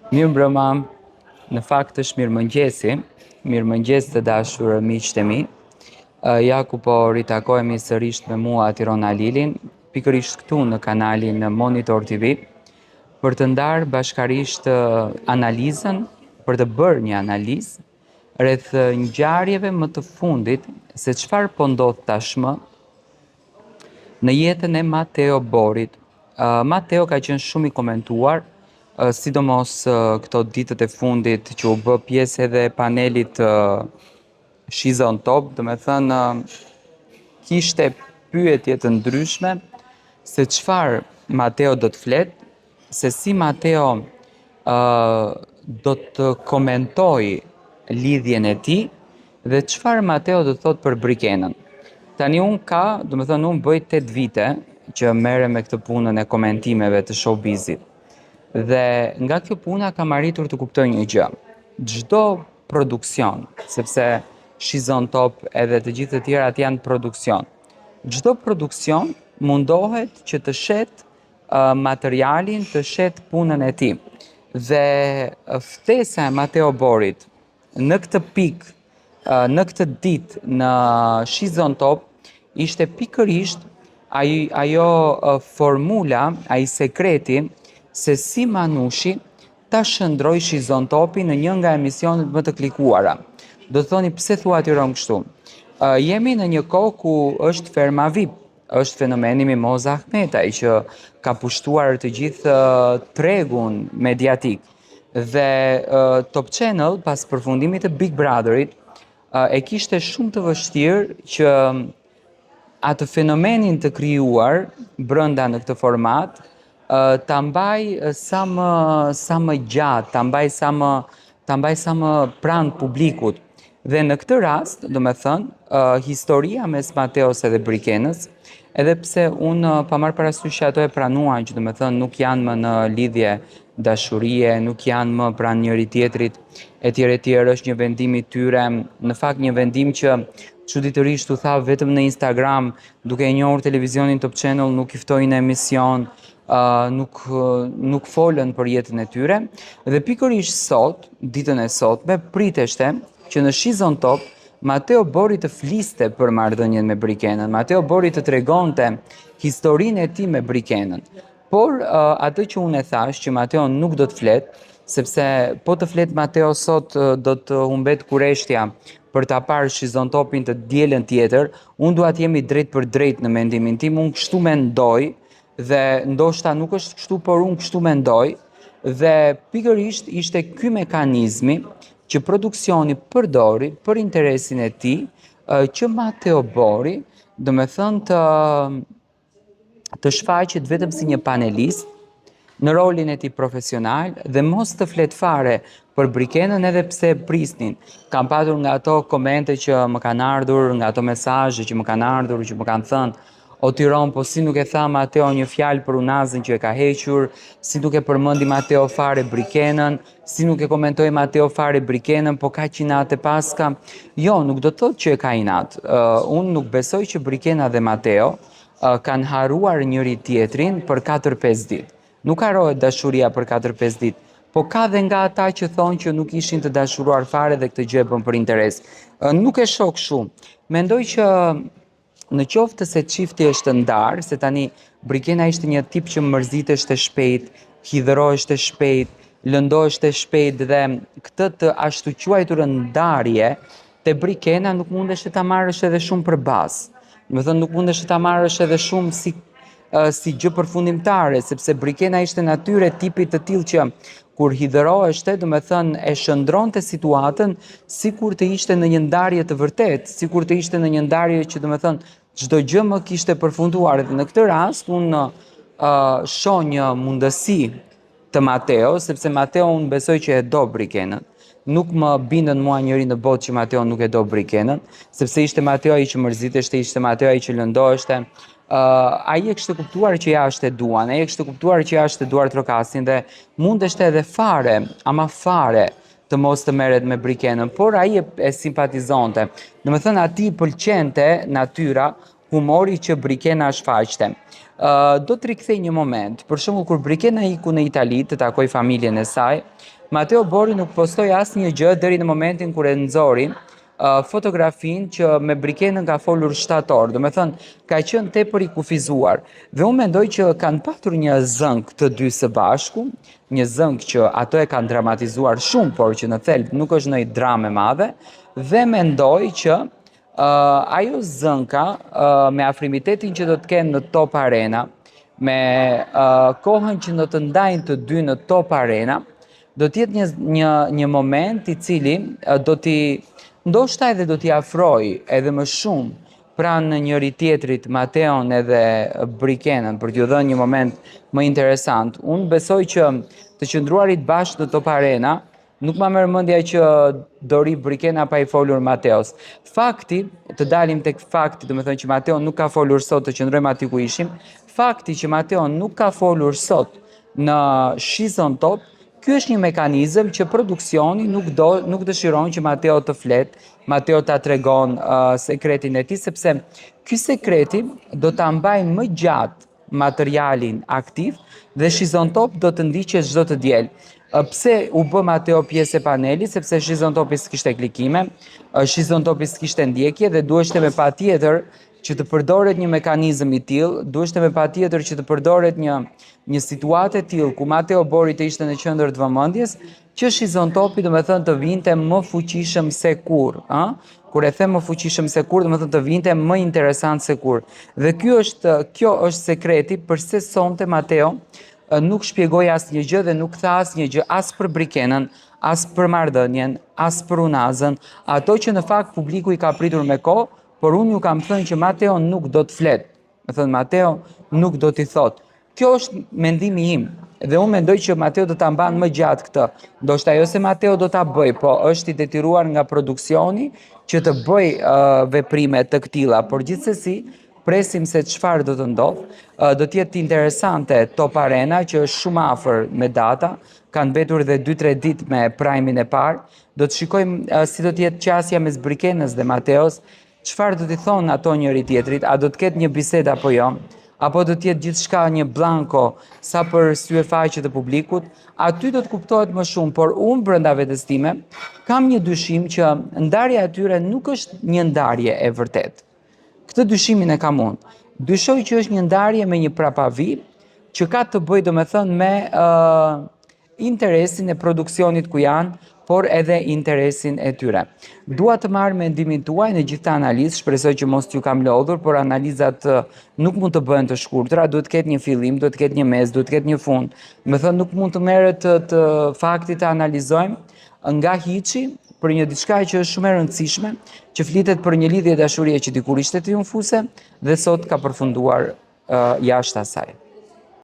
Mirë mbrëma, në fakt është mirëmëngjesi, mirëmëngjes të dashur miqtë e mi. Ja ku po ritakohemi sërish me mua Tirona Lilin, pikërisht këtu në kanalin Monitor TV, për të ndarë bashkarisht analizën, për të bërë një analizë rreth ngjarjeve më të fundit se çfarë po ndodh tashmë në jetën e Mateo Borit. Mateo ka qenë shumë i komentuar, sidomos këto ditët e fundit që u bë pjesë edhe e panelit She's on Top, do me thënë kishte pyetje të ndryshme se çfarë Mateo do të flet, se si Mateo do të komentoj lidhjen e tij dhe çfarë Mateo do të thot për Brikenën. Tani unë bëj 8 vite që merrem me këtë punën e komentimeve të showbizit. Dhe nga kjo puna kam arritur të kuptoj një gjë. Çdo produksion, sepse She's on Top edhe të gjithë të tjerat janë produksion. Çdo produksion mundohet që të shet materialin, të shet punën e tij. Dhe ftesa e Mateo Borit në këtë pikë, në këtë ditë në She's on Top ishte pikërisht ajo formula, ai sekreti se si Manushi ta shndroi She's on Topin në një nga emisionet më të klikuara. Do të thoni pse thua Tiron kështu? Jemi në një kohë ku është Ferma VIP, është fenomeni Mimoza Ahmetaj që ka pushtuar të gjithë tregun mediatik. Dhe Top Channel pas përfundimit të Big Brotherit e kishte shumë të vështirë që atë fenomenin të krijuar brenda në këtë format ta mbaj sa më gjatë, ta mbaj sa më pranë publikut. Dhe në këtë rast, do me thënë, historia mes Mateos edhe Brikenës, edhe pse unë pa marrë parasysh që ato e pranuan, që do me thënë nuk janë më në lidhje dashurie, nuk janë më pranë njëri tjetrit, etj, është një vendim i tyre, në fakt një vendim që çuditërisht u tha vetëm në Instagram, duke e njohur televizionin Top Channel, nuk i ftojnë në emision, nuk folën për jetën e tyre. Dhe pikërisht sot, ditën e sotme, priteshte që në She's on Top Mateo Bori të fliste për marrëdhënien me Brikenën, Mateo Bori të tregonte historinë e tij me Brikenën. Por atë që unë e thash që Mateo nuk do të flet, sepse po të flet Mateo sot do të humbet kureshtja për ta parë She's on Topin të dielën tjetër. Unë dua të jemi drejt për drejt në mendimin tim, unë kështu mendoj dhe ndoshta nuk është kështu, por unë kështu mendoj dhe pikërisht ishte ky mekanizmi që produksioni përdori për interesin e tij që Mateo Bori, do me thënë të shfaqet vetëm si një panelist në rolin e tij profesional dhe mos të flet fare për Brikenën edhe pse prisnin. Kam patur nga ato komente që më kanë ardhur, nga ato mesazhe që më kanë ardhur, që më kanë thënë o Tiron, po si nuk e tha Mateo një fjalë për unazën që e ka hequr, si nuk e përmendi Mateo fare Brikenën, si nuk e komentoi Mateo fare Brikenën, po ka inat e paska. Jo, nuk do të thotë që e ka inat. Unë nuk besoj që Brikena dhe Mateo kanë haruar njëri tjetrin për 4-5 ditë. Nuk harohet dashuria për 4-5 ditë, po ka dhe nga ata që thonë që nuk ishin të dashuruar fare dhe këtë gjë bën për interes. Nuk e shoh kështu. Mendoj që në qoftë se çifti është ndarë, se tani Brikena ishte një tip që mërziteshte shpejt, hidhëroheshte shpejt, lëndoheshte shpejt dhe këtë të ashtu quajtur ndarje te Brikena nuk mundeshte ta marrësh edhe shumë përbas. Do të thënë nuk mundeshte ta marrësh edhe shumë si gjë përfundimtare, sepse Brikena ishte natyre tipit të tillë që kur hidhëroheshte, do me thënë e shëndronte situatën sikur të ishte në një ndarje të vërtet, sikur të ishte në një ndarje që do me thënë çdo gjë më kishte përfunduar. Dhe në këtë rast unë shoh një mundësi të Mateo, sepse Mateo unë besoj që e do Brikenën. Nuk më bindën mua njëri në botë që Mateo nuk e do Brikenën, sepse ishte Mateo ai që mërziteshte, ishte Mateo ai që lëndoheshte. Ai e kishte kuptuar që jashtë e duan, ai e kishte kuptuar që jashtë e duar trokasin dhe mundeshte edhe fare, ama fare të mos të merret me Brikenën, por ai e simpatizonte. Do të thënë atij pëlqente natyra humori që Brikena shfaqte. Do të rikthej një moment. Për shembull, kur Brikena iku në Itali të takoj familjen e saj, Matteo Bori nuk postoi asnjë gjë deri në momentin kur e nxori fotografin që me Brikenën ka folur shtator, do me thënë, ka qenë tepër i kufizuar. Dhe unë mendoj që kanë patur një zënk të dy së bashku, një zënk që ato e kanë dramatizuar shumë, por që në thelb nuk është ndonjë dramë e madhe, dhe mendoj që ajo zënka me afrimitetin që do të kenë në Top Arena, me kohën që do të ndajnë të dy në Top Arena, do t'jetë një moment i cili do t'i ndoshta edhe do t'i afroj edhe më shumë pranë njëri tjetrit Mateon edhe Brikenën për t'ju dhënë një moment më interesant. Unë besoj që të qëndruarit bashkë në Top Arena nuk ma merr mendja që do ri Brikena pa i folur Mateos. Fakti, të dalim tek fakti, do të thënë që Mateo nuk ka folur sot, të qëndrojmë aty ku ishim, fakti që Mateo nuk ka folur sot në Shizon Top, ky është një mekanizëm që produksioni nuk dëshiron që Mateo të flet, Mateo ta tregon sekretin e tij, sepse ky sekreti do ta mbajnë më gjatë materialin aktiv dhe Shizon Top do të ndiqet çdo të diel. Pse u bë Mateo pjesë e panelit, sepse Shizon Topi s'kishte klikime, Shizon Topi s'kishte ndjekje dhe duheshte me patjetër që të përdoret një mekanizëm i tillë, duheshte me patjetër që të përdoret një situatë e tillë ku Matteo Bori të ishte në qendër të vëmendjes, që Shizon Topi do të thënë të vinte më fuqishëm se kur, Kur e them më fuqishëm se kur, do të thënë të vinte më interesant se kur. Dhe kjo është sekreti përse sonte Matteo nuk shpjegoi asnjë gjë dhe nuk tha asnjë gjë as për Brikenën, as për marrëdhënien, as për Unazën, ato që në fakt publiku i ka pritur me kohë, por unë ju kam thënë që Mateo nuk do të flet. Me thënë Mateo nuk do t'i thot. Kjo është mendimi im. Dhe unë mendoj që Mateo do ta mban më gjatë këtë. Ndoshta jo se Mateo do ta bëj, po është i detyruar nga produksioni që të bëj veprime të këtilla, por gjithsesi presim se çfarë do të ndodh. Do të jetë interesante Top Arena që është shumë afër me data, kanë mbetur edhe 2-3 ditë me prime-in e parë. Do të shikojmë si do të jetë qasja mes Brikenës dhe Mateos, çfarë do t'i thonë ato njëri tjetrit, a do të ketë një bisedë apo jo, apo do të jetë gjithçka një blanko sa për sy e faqe të publikut, aty do të kuptohet më shumë, por unë brenda vetes time kam një dyshim që ndarja e tyre nuk është një ndarje e vërtetë. Këtë dyshimin e kam unë. Dyshoj që është një ndarje me një prapavi që ka të bëjë domethënë me interesin e produksionit ku janë, por edhe interesin e tyre. Dua të marr mendimin tuaj në gjithë analizë, shpresoj që mos t'ju kam lodhur, por analizat nuk mund të bëhen të shkurtra, duhet të ketë një fillim, duhet të ketë një mes, duhet të ketë një fund. Do të thënë nuk mund të merret të faktit të analizojmë nga hiçi për një diçka që është shumë e rëndësishme, që flitet për një lidhje dashurie që dikur ishte triumfuese dhe sot ka përfunduar jashtë asaj.